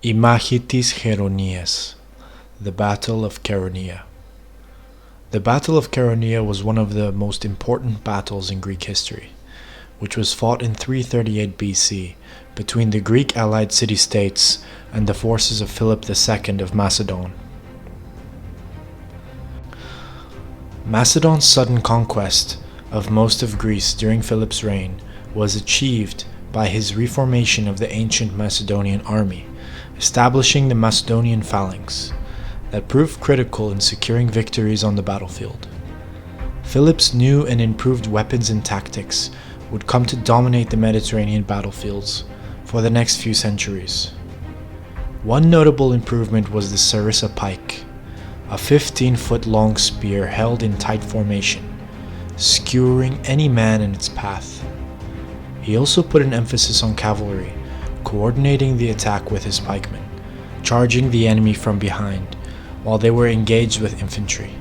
Η μάχη της Χαιρωνείας, the Battle of Chaeronea. The Battle of Chaeronea was one of the most important battles in Greek history, which was fought in 338 BC between the Greek allied city-states and the forces of Philip II of Macedon. Macedon's sudden conquest of most of Greece during Philip's reign was achieved by his reformation of the ancient Macedonian army, establishing the Macedonian phalanx, that proved critical in securing victories on the battlefield. Philip's new and improved weapons and tactics would come to dominate the Mediterranean battlefields for the next few centuries. One notable improvement was the sarissa pike, a 15-foot-long spear held in tight formation, skewering any man in its path. He also put an emphasis on cavalry, coordinating the attack with his pikemen, charging the enemy from behind while they were engaged with infantry.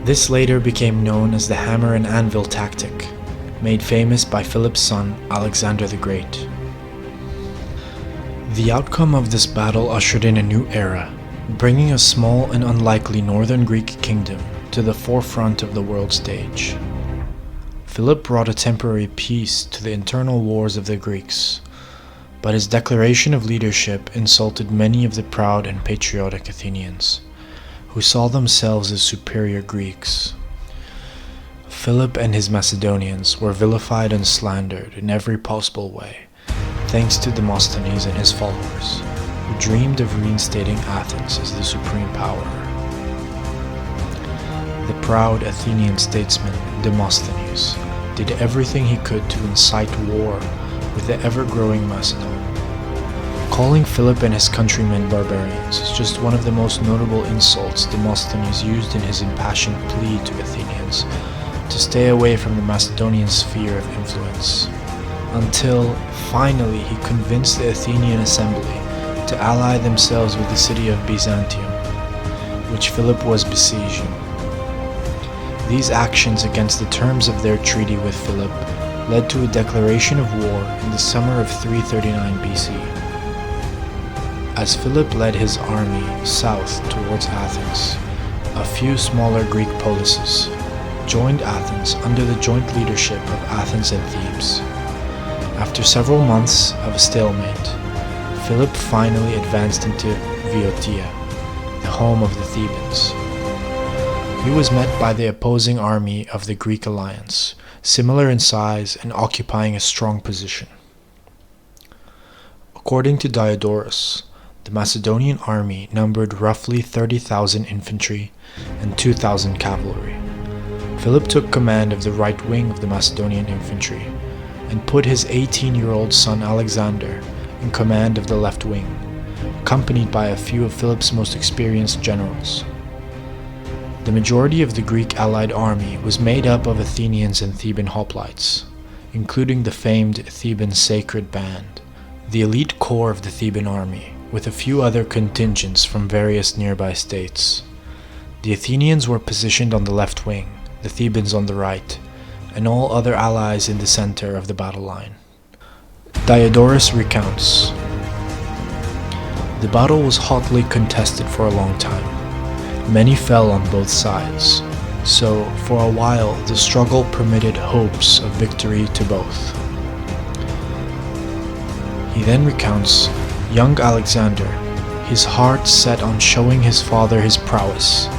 This later became known as the hammer and anvil tactic, made famous by Philip's son Alexander the Great. The outcome of this battle ushered in a new era, bringing a small and unlikely northern Greek kingdom to the forefront of the world stage. Philip brought a temporary peace to the internal wars of the Greeks, but his declaration of leadership insulted many of the proud and patriotic Athenians, who saw themselves as superior Greeks. Philip and his Macedonians were vilified and slandered in every possible way, thanks to Demosthenes and his followers, who dreamed of reinstating Athens as the supreme power. The proud Athenian statesman Demosthenes did everything he could to incite war with the ever-growing Macedon. Calling Philip and his countrymen barbarians is just one of the most notable insults Demosthenes used in his impassioned plea to Athenians to stay away from the Macedonian sphere of influence, until finally he convinced the Athenian assembly to ally themselves with the city of Byzantium, which Philip was besieging. These actions against the terms of their treaty with Philip led to a declaration of war in the summer of 339 BC. As Philip led his army south towards Athens, a few smaller Greek polises joined Athens under the joint leadership of Athens and Thebes. After several months of stalemate, Philip finally advanced into Boeotia, the home of the Thebans. He was met by the opposing army of the Greek alliance, similar in size and occupying a strong position. According to Diodorus, the Macedonian army numbered roughly 30,000 infantry and 2,000 cavalry. Philip took command of the right wing of the Macedonian infantry and put his 18-year-old son Alexander in command of the left wing, accompanied by a few of Philip's most experienced generals. The majority of the Greek allied army was made up of Athenians and Theban hoplites, including the famed Theban Sacred Band, the elite core of the Theban army, with a few other contingents from various nearby states. The Athenians were positioned on the left wing, the Thebans on the right, and all other allies in the center of the battle line. Diodorus recounts, "The battle was hotly contested for a long time. Many fell on both sides, so for a while the struggle permitted hopes of victory to both." He then recounts young Alexander, his heart set on showing his father his prowess,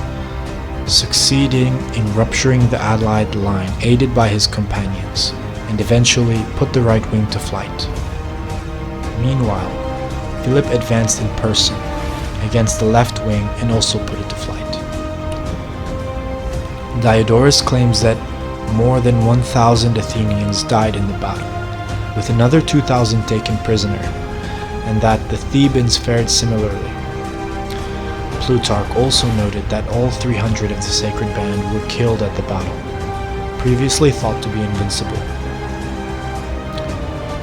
succeeding in rupturing the allied line aided by his companions, and eventually put the right wing to flight. Meanwhile, Philip advanced in person against the left wing and also put it to flight. Diodorus claims that more than 1,000 Athenians died in the battle, with another 2,000 taken prisoner, and that the Thebans fared similarly. Plutarch also noted that all 300 of the Sacred Band were killed at the battle, previously thought to be invincible.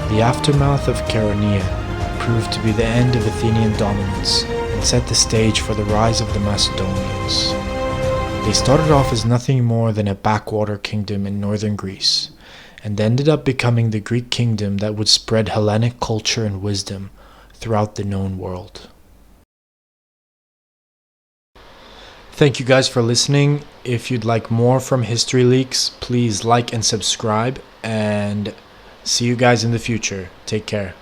The aftermath of Chaeronea proved to be the end of Athenian dominance and set the stage for the rise of the Macedonians. They started off as nothing more than a backwater kingdom in northern Greece, and ended up becoming the Greek kingdom that would spread Hellenic culture and wisdom throughout the known world. Thank you guys for listening. If you'd like more from History Leaks, please like and subscribe, and see you guys in the future. Take care.